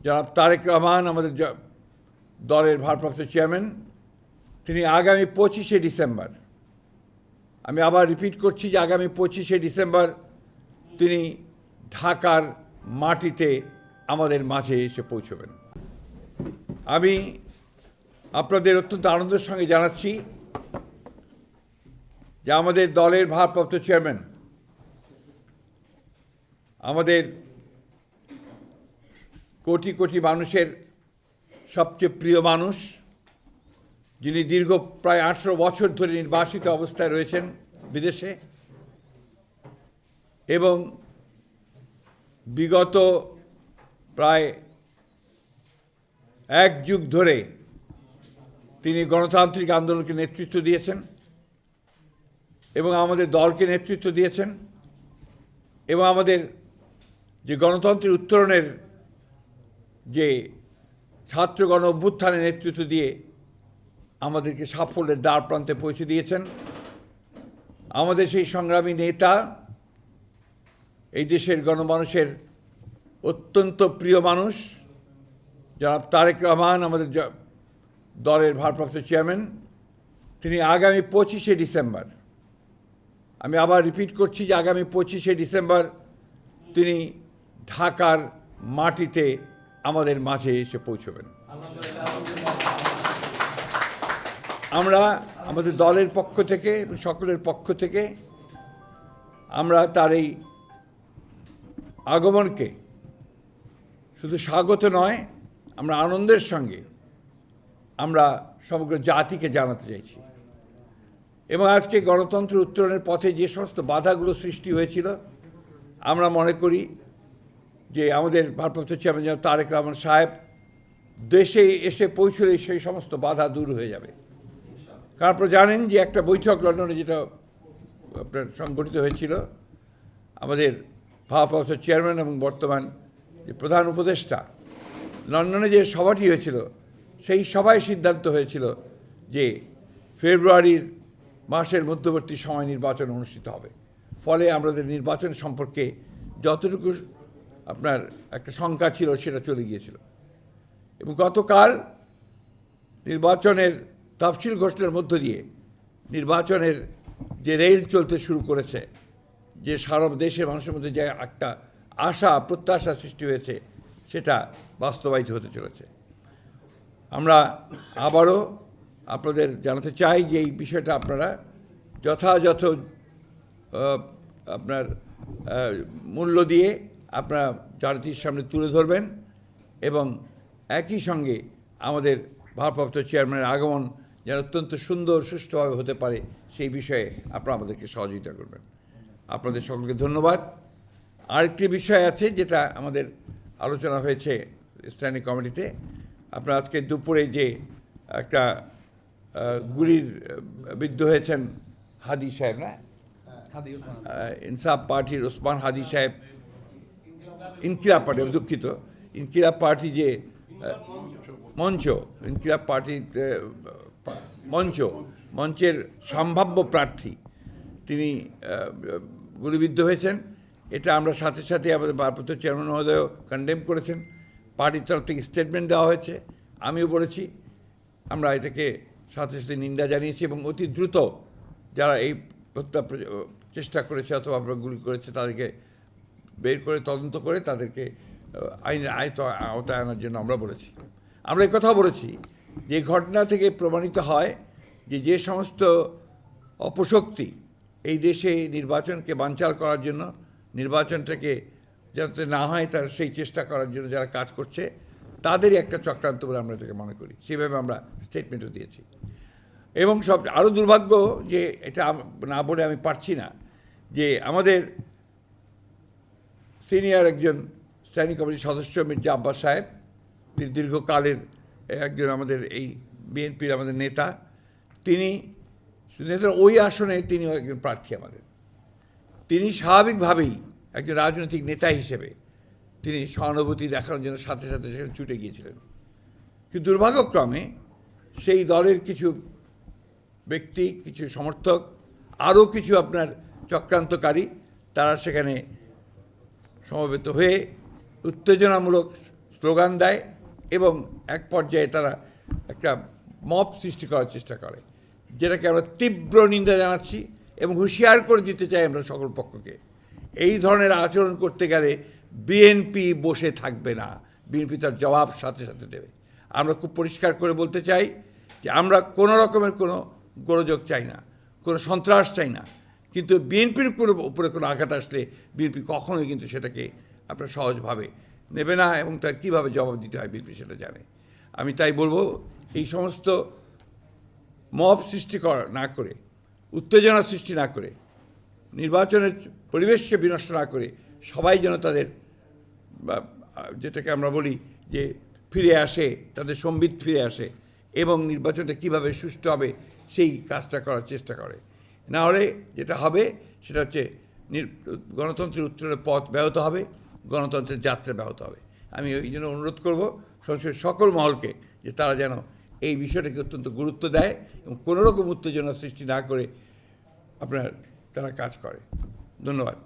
জনাব তারেক রহমান আমাদের দলের ভারপ্রাপ্ত চেয়ারম্যান, তিনি আগামী 25শে ডিসেম্বর, আমি আবার রিপিট করছি যে আগামী 25শে ডিসেম্বর তিনি ঢাকার মাটিতে আমাদের মাঝে এসে পৌঁছবেন। আমি আপনাদের অত্যন্ত আনন্দের সঙ্গে জানাচ্ছি যে আমাদের দলের ভারপ্রাপ্ত চেয়ারম্যান, আমাদের কোটি কোটি মানুষের সবচেয়ে প্রিয় মানুষ, যিনি দীর্ঘ প্রায় 18 বছর ধরে নির্বাসিত অবস্থায় রয়েছেন বিদেশে এবং বিগত প্রায় 1 যুগ ধরে তিনি গণতান্ত্রিক আন্দোলনকে নেতৃত্ব দিয়েছেন এবং আমাদের দলকে নেতৃত্ব দিয়েছেন এবং আমাদের যে গণতন্ত্রের উত্তরণের যে ছাত্র গণ অভ্যুত্থানের নেতৃত্ব দিয়ে আমাদেরকে সাফল্যের দ্বার প্রান্তে পৌঁছে দিয়েছেন। আমাদের সেই সংগ্রামী নেতা, এই দেশের গণমানুষের অত্যন্ত প্রিয় মানুষ জনাব তারেক রহমান আমাদের দলের ভারপ্রাপ্ত চেয়ারম্যান, তিনি আগামী 25শে ডিসেম্বর, আমি আবার রিপিট করছি যে আগামী 25শে ডিসেম্বর তিনি ঢাকার মাটিতে আমাদের মাঝে এসে পৌঁছবেন। আমরা আমাদের দলের পক্ষ থেকে, সকলের পক্ষ থেকে আমরা তার এই আগমনকে শুধু স্বাগত নয়, আমরা আনন্দের সঙ্গে আমরা সমগ্র জাতিকে জানাতে চাইছি। এবং আজকে গণতন্ত্র উত্তরণের পথে যে সমস্ত বাধাগুলো সৃষ্টি হয়েছিল, আমরা মনে করি যে আমাদের ভারপ্রাপ্ত চেয়ারম্যান জনাব তারেক রহমান সাহেব দেশে এসে পৌঁছলে সেই সমস্ত বাধা দূর হয়ে যাবে। কারণ আপনারা জানেন যে একটা বৈঠক লন্ডনে যেটা আপনার সংগঠিত হয়েছিল, আমাদের ভারপ্রাপ্ত চেয়ারম্যান এবং বর্তমান যে প্রধান উপদেষ্টা, লন্ডনে যে সভাটি হয়েছিল সেই সভায় সিদ্ধান্ত হয়েছিল যে ফেব্রুয়ারির মাসের মধ্যবর্তী সময় নির্বাচন অনুষ্ঠিত হবে। ফলে আমাদের নির্বাচন সম্পর্কে যতটুকু আপনার একটা শঙ্কা ছিল সেটা চলে গিয়েছিল। এবং গতকাল নির্বাচনের তফসিল ঘোষণার মধ্য দিয়ে নির্বাচনের যে রেল চলতে শুরু করেছে, যে সারা দেশের মানুষের মধ্যে যে একটা আশা প্রত্যাশা সৃষ্টি হয়েছে, সেটা বাস্তবায়িত হতে চলেছে। আমরা আবারও আপনাদের জানাতে চাই যে এই বিষয়টা আপনারা যথাযথ আপনার মূল্য দিয়ে আপনারা জাতির সামনে তুলে ধরবেন এবং একই সঙ্গে আমাদের ভারপ্রাপ্ত চেয়ারম্যানের আগমন যেন অত্যন্ত সুন্দর সুষ্ঠুভাবে হতে পারে সেই বিষয়ে আপনারা আমাদেরকে সহযোগিতা করবেন। আপনাদের সকলকে ধন্যবাদ। আরেকটি বিষয় আছে যেটা আমাদের আলোচনা হয়েছে স্ট্যান্ডিং কমিটিতে। আপনারা আজকে দুপুরে যে একটা গুলির বিদ্ধ হয়েছেন হাদি সাহেব, না ইনসাফ পার্টির ওসমান হাদি সাহেব, ইনকিলাব পার্টি, আমি দুঃখিত, ইনকিলাব পার্টি যে ইনকিলাব পার্টি মঞ্চের সম্ভাব্য প্রার্থী, তিনি গুলিবিদ্ধ হয়েছেন। এটা আমরা সাথে সাথে আমাদের ভারপ্রাপ্ত চেয়ারম্যান মহোদয়ও কন্ডেম করেছেন, পার্টির তরফ থেকে স্টেটমেন্ট দেওয়া হয়েছে, আমিও বলেছি। আমরা এটাকে সাথে সাথে নিন্দা জানিয়েছি এবং অতি দ্রুত যারা এই হত্যা চেষ্টা করেছে অথবা আমরা গুলি করেছে তাদেরকে বের করে তদন্ত করে তাদেরকে আইনের আওতায় আনার জন্য আমরা বলেছি। আমরা এই কথাও বলেছি যে ঘটনা থেকে প্রমাণিত হয় যে যে সমস্ত অপশক্তি এই দেশে নির্বাচনকে বানচাল করার জন্য, নির্বাচনটাকে যাতে না হয় তার সেই চেষ্টা করার জন্য যারা কাজ করছে, তাদেরই একটা চক্রান্ত বলে আমরা এটাকে মনে করি। সেইভাবে আমরা স্টেটমেন্টও দিয়েছি। এবং সব আরও দুর্ভাগ্য যে এটা না বলে আমি পারছি না যে আমাদের সিনিয়র একজন স্ট্যান্ডিং কমিটির সদস্য মির্জা আব্বাস সাহেব, তিনি দীর্ঘকালের একজন আমাদের এই বিএনপির আমাদের নেতা, তিনি ওই আসনে তিনি একজন প্রার্থী আমাদের। তিনি স্বাভাবিকভাবেই একজন রাজনৈতিক নেতা হিসেবে তিনি সহানুভূতি দেখানোর জন্য সাথে সাথে সেখানে ছুটে গিয়েছিলেন। কিন্তু দুর্ভাগ্যক্রমে সেই দলের কিছু ব্যক্তি, কিছু সমর্থক, আরও কিছু আপনার চক্রান্তকারী, তারা সেখানে সমবেত হয়ে উত্তেজনামূলক স্লোগান দেয় এবং এক পর্যায়ে তারা একটা মব সৃষ্টি করার চেষ্টা করে, যেটাকে আমরা তীব্র নিন্দা জানাচ্ছি এবং হুঁশিয়ার করে দিতে চাই আমরা সকল পক্ষকে। এই ধরনের আচরণ করতে গেলে বিএনপি বসে থাকবে না, বিএনপি তার জবাব সাথে সাথে দেবে। আমরা খুব পরিষ্কার করে বলতে চাই যে আমরা কোনো রকমের কোনো গোলযোগ চাই না, কোনো সন্ত্রাস চাই না, কিন্তু বিএনপির উপরে কোনো আঘাত আসলে বিএনপি কখনোই কিন্তু সেটাকে আপনার সহজভাবে নেবে না এবং তার কীভাবে জবাব দিতে হয় বিএনপি সেটা জানে। আমি তাই বলবো, এই সমস্ত মব সৃষ্টি না করে, উত্তেজনা সৃষ্টি না করে, নির্বাচনের পরিবেশকে বিনষ্ট না করে সবাই যেন তাদের যেটাকে আমরা বলি যে ফিরে আসে, তাদের সম্বিত ফিরে আসে এবং নির্বাচনটা কীভাবে সুষ্ঠু হবে সেই কাজটা করার চেষ্টা করে। না হলে যেটা হবে সেটা হচ্ছে গণতন্ত্রের উত্তরণের পথ ব্যাহত হবে, গণতন্ত্রের যাত্রা ব্যাহত হবে। আমি ওই জন্য অনুরোধ করব সংসদের সকল মহলকে যে তারা যেন এই বিষয়টাকে অত্যন্ত গুরুত্ব দেয় এবং কোনোরকম উত্তেজনা সৃষ্টি না করে আপনার তারা কাজ করে। ধন্যবাদ।